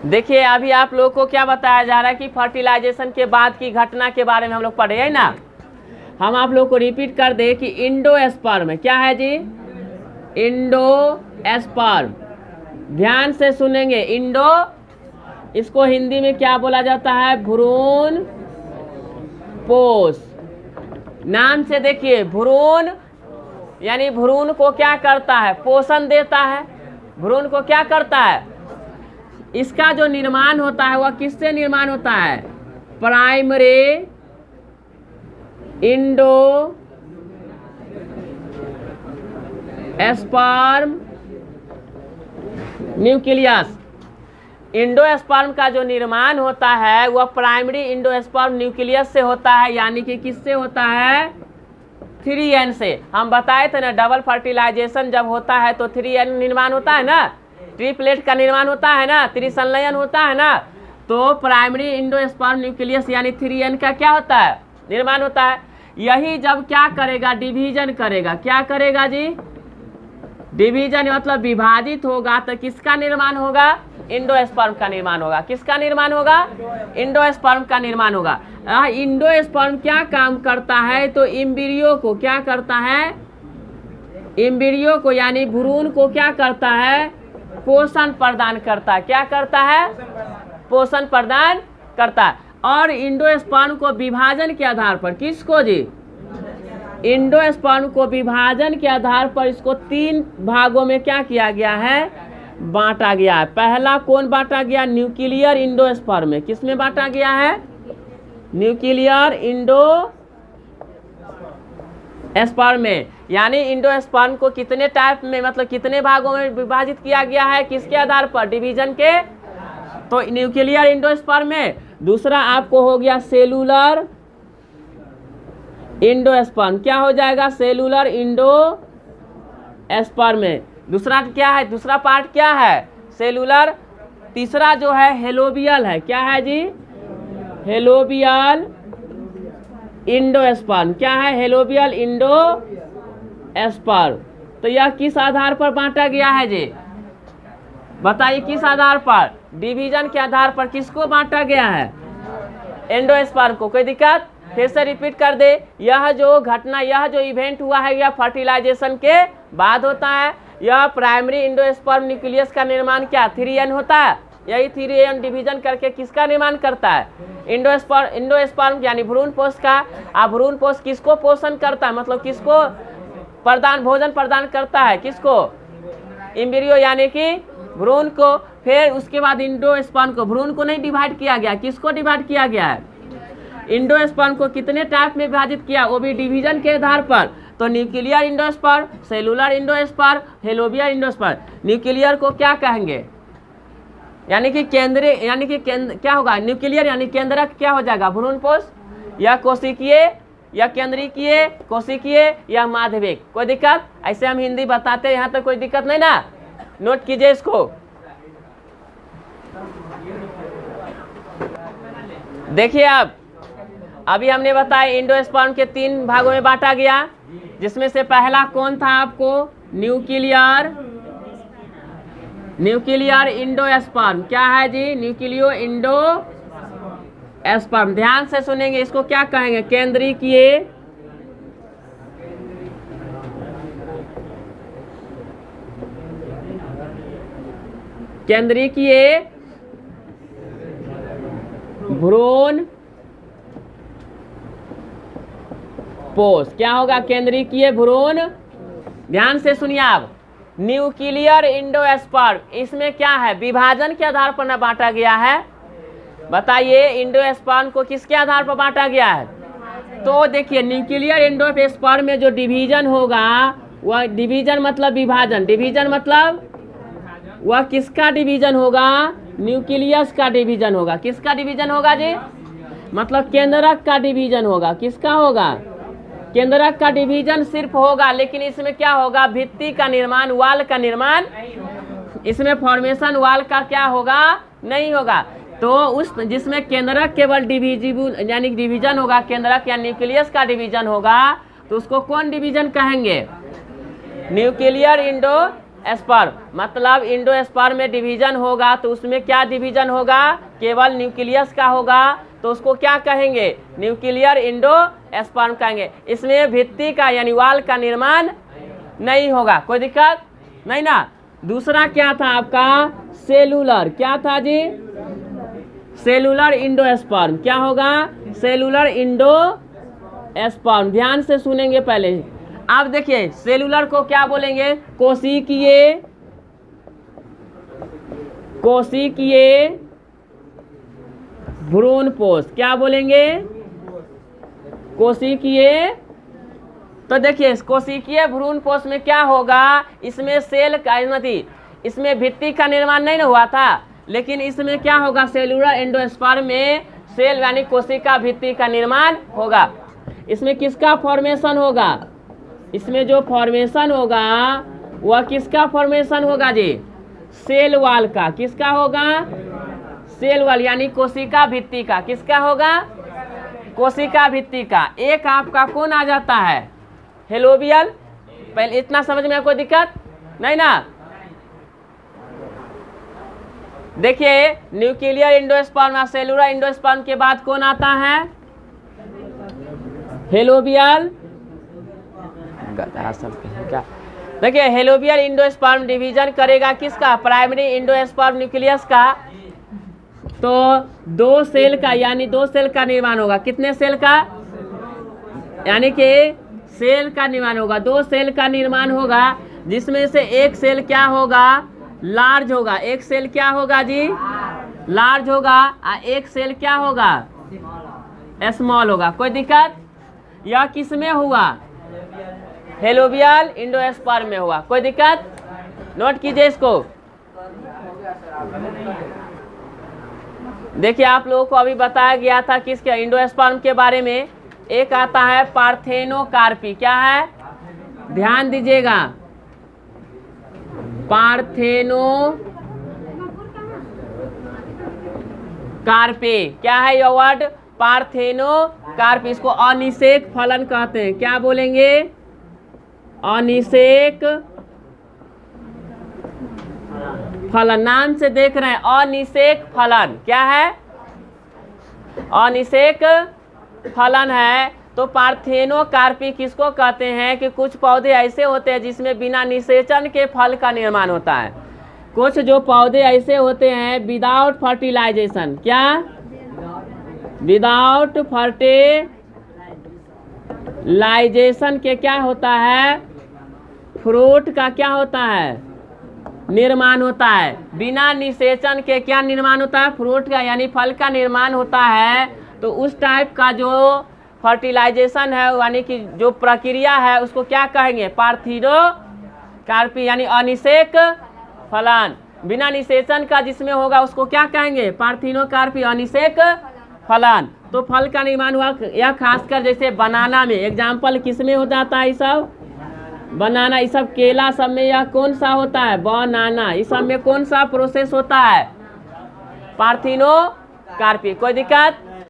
देखिए अभी आप लोग को क्या बताया जा रहा है कि फर्टिलाइजेशन के बाद की घटना के बारे में हम लोग पढ़े है ना। हम आप लोग को रिपीट कर दे कि इंडोस्पर्म क्या है जी, इंडोस्पर्म। ध्यान से सुनेंगे, इंडो इसको हिंदी में क्या बोला जाता है, भ्रूण पोष। नाम से देखिए, भ्रूण यानी भ्रूण को क्या करता है, पोषण देता है। भ्रूण को क्या करता है, इसका जो निर्माण होता है वह किससे निर्माण होता है, प्राइमरी इंडोस्पर्म न्यूक्लियस। इंडोस्पर्म का जो निर्माण होता है वह प्राइमरी इंडोस्पर्म न्यूक्लियस से होता है, यानी कि किससे होता है, 3N से। हम बताए थे ना, डबल फर्टिलाइजेशन जब होता है तो 3N निर्माण होता है ना, ट्रिपलेट का निर्माण होता है ना, त्रिसंलयन होता है ना। तो प्राइमरी इंडोस्पर्म न्यूक्लियस यानी 3N का क्या होता है, निर्माण होता है। यही जब क्या करेगा, डिवीजन करेगा। क्या करेगा जी, डिवीजन मतलब विभाजित होगा, तो किसका निर्माण होगा, इंडोस्पर्म का निर्माण होगा। किसका निर्माण होगा, इंडोस्पर्म का निर्माण होगा। इंडोस्पर्म क्या काम करता है, तो एम्ब्रियो को क्या करता है, एम्ब्रियो को यानी भ्रूण को क्या करता है, पोषण प्रदान करता है। क्या करता है, पोषण प्रदान करता है। और इंडोस्पर्म को विभाजन के आधार पर, किसको जी, इंडोस्पर्म को विभाजन के आधार पर इसको 3 भागों में क्या किया गया है, बांटा गया है। पहला कौन बांटा गया, न्यूक्लियर इंडोस्पर्म में। किसमें बांटा गया है, न्यूक्लियर इंडोस्पर्म में। यानी इंडोस्पर्म को कितने टाइप में, मतलब कितने भागों में विभाजित किया गया है, किसके आधार पर, डिवीजन के। तो न्यूक्लियर इंडोस्पर्म में। दूसरा आपको हो गया सेलुलर इंडोस्पर्म। क्या हो जाएगा, सेलुलर इंडोस्पर्म में। दूसरा क्या है, दूसरा पार्ट क्या है, सेलुलर। तीसरा जो है हेलोबियल है। क्या है जी, हेलोबियल इंडोस्पर्म। क्या है, हेलोबियल इंडोस्पर्म। तो यह किस आधार पर बांटा गया है जी, बताइए किस आधार पर, डिवीजन के आधार पर किसको बांटा गया है, एंडोस्पर्म को। कोई दिक्कत, फिर से रिपीट कर दे। यह जो घटना, यह जो इवेंट हुआ है, यह फर्टिलाइजेशन के बाद होता है। यह प्राइमरी इंडोस्पर्म न्यूक्लियस का निर्माण क्या, 3N होता है। यही 3N डिवीजन करके किसका निर्माण करता है, इंडोस्पर्म यानी भ्रूण पोष का। अब भ्रूण पोष किसको पोषण करता है, मतलब किसको प्रदान, भोजन प्रदान करता है, किसको, एम्ब्रियो यानी कि भ्रूण को। फिर उसके बाद इंडोस्पर्म को, भ्रूण को नहीं डिवाइड किया गया, किसको डिवाइड किया गया है, इंडोस्पर्म को कितने टाइप में विभाजित किया, वो भी डिवीजन के आधार पर। तो nuclear endosperm, cellular endosperm, helobial endosperm. Nuclear को क्या कहेंगे, यानी कि केंद्रीय, यानी कि क्या होगा, न्यूक्लियर यानी केंद्रक क्या हो जाएगा, भ्रूण पोष, या कोशिकीय, या केंद्रीय, कोशिकीय, या माध्यमिक। कोई दिक्कत, ऐसे हम हिंदी बताते हैं, यहाँ तक कोई दिक्कत नहीं ना, नोट कीजिए इसको। देखिए अब अभी हमने बताया इंडोस्पर्म के 3 भागों में बांटा गया, जिसमें से पहला कौन था आपको, न्यूक्लियर इंडोस्पर्म। क्या है जी, न्यूक्लियो इंडोस्पर्म। ध्यान से सुनेंगे, इसको क्या कहेंगे, केंद्रीय, भ्रूण पोष। क्या होगा, केंद्रीय भ्रूण। ध्यान से सुनिए आप, न्यूक्लियर इंडोस्पर्म, इसमें क्या है, विभाजन के आधार पर न बांटा गया है। बताइए इंडोस्पर्म को किसके आधार पर बांटा गया है, तो देखिए न्यूक्लियर इंडोस्पर्म में जो डिवीजन होगा, वह डिवीजन मतलब विभाजन, डिवीजन मतलब वह किसका डिवीजन होगा, न्यूक्लियस का डिवीजन होगा। किसका डिवीजन होगा जी, मतलब केंद्रक का डिवीजन होगा। किसका होगा, केंद्रक का डिवीजन सिर्फ होगा, लेकिन इसमें क्या होगा, भित्ति का निर्माण, वाल का निर्माण, इसमें फॉर्मेशन वाल का क्या होगा, नहीं होगा। तो उस जिसमें केंद्रक केवल डिविजिबल यानी डिवीजन होगा, केंद्रक या न्यूक्लियस का डिवीजन होगा, तो उसको कौन डिवीजन कहेंगे, न्यूक्लियर स्पर्म, मतलब इंडोस्पर्म में डिवीजन होगा तो उसमें क्या डिवीजन होगा, केवल न्यूक्लियस का होगा, तो उसको क्या कहेंगे, न्यूक्लियर इंडोस्पर्म कहेंगे। इसमें भित्ति का यानी वाल का निर्माण नहीं होगा, कोई दिक्कत नहीं ना। दूसरा क्या था आपका, सेलुलर, क्या था जी, सेलुलर इंडोस्पर्म, क्या होगा, सेलुलर इंडोस्पर्म। ध्यान से सुनेंगे पहले। अब देखिए सेलुलर को क्या बोलेंगे, कोशिकीय, कोशिकीय भ्रूणपोष, क्या बोलेंगे, कोशिकीय। तो देखिए कोशिकीय भ्रूणपोष में क्या होगा, इसमें सेल का नहीं, इसमें भित्ति का निर्माण नहीं ना हुआ था, लेकिन इसमें क्या होगा, सेलुलर एंडोस्पर्म में सेल यानी कोशिका भित्ति का निर्माण होगा। इसमें किसका फॉर्मेशन होगा, इसमें जो फॉर्मेशन होगा वह किसका फॉर्मेशन होगा जी, सेल वाल का, किसका होगा, सेल वाल यानी कोशिका भित्ति का, किसका होगा, कोशिका भित्ति का। एक आपका कौन आ जाता है, हेलोबियल। पहले इतना समझ में कोई दिक्कत नहीं ना। देखिए न्यूक्लियर इंडोस्पर्म और सेलुलर इंडोस्पर्म के बाद कौन आता है, हेलोबियल। क्या देखिए हेलोबियल इंडोस्पर्म डिवीजन करेगा किसका, प्राइमरी इंडोस्पर्म न्यूक्लियस का। तो 2 सेल का यानी 2 सेल का निर्माण होगा, कितने सेल का, यानी कि सेल का निर्माण होगा, 2 सेल का निर्माण होगा, जिसमें से एक सेल क्या होगा, लार्ज होगा। एक सेल क्या होगा जी, लार्ज होगा, और एक सेल क्या होगा, स्मॉल होगा। कोई दिक्कत, यह किस में हुआ, हेलोबियल इंडोस्पर्म में हुआ। कोई दिक्कत, नोट कीजिए इसको। देखिए आप लोगों को अभी बताया गया था किसके, इंडोस्पर्म के बारे में। एक आता है पार्थेनोकार्पी, क्या है, ध्यान दीजिएगा, पार्थेनोकार्पी, क्या है यह वर्ड, पार्थेनोकार्पी। इसको अनिषेक फलन कहते हैं, क्या बोलेंगे, अनिषेक फलन, नाम से देख रहे हैं, अनिषेक फलन क्या है, अनिषेक फलन है। तो पार्थेनोकार्पी किसको कहते हैं कि कुछ पौधे ऐसे होते हैं जिसमें बिना निषेचन के फल का निर्माण होता है। कुछ जो पौधे ऐसे होते हैं विदाउट फर्टिलाइजेशन, क्या, विदाउट फर्टिलाइजेशन के क्या होता है, फ्रूट का क्या होता है, निर्माण होता है। बिना निषेचन के क्या निर्माण होता है, फ्रूट का यानी फल का निर्माण होता है। तो उस टाइप का जो फर्टिलाइजेशन है यानी कि जो प्रक्रिया है उसको क्या कहेंगे, पार्थेनोकार्पी यानी अनिषेक फलन। बिना निषेचन का जिसमें होगा उसको क्या कहेंगे, पार्थेनोकार्पी अनिषेक फलन। तो फल का निर्माण हुआ, यह खासकर जैसे बनाना में, एग्जाम्पल किस में हो जाता है, ये सब बनाना, ये सब केला सब में यह कौन सा होता है, बनाना, इस सब में कौन सा प्रोसेस होता है, पार्थेनोकार्पी। कोई दिक्कत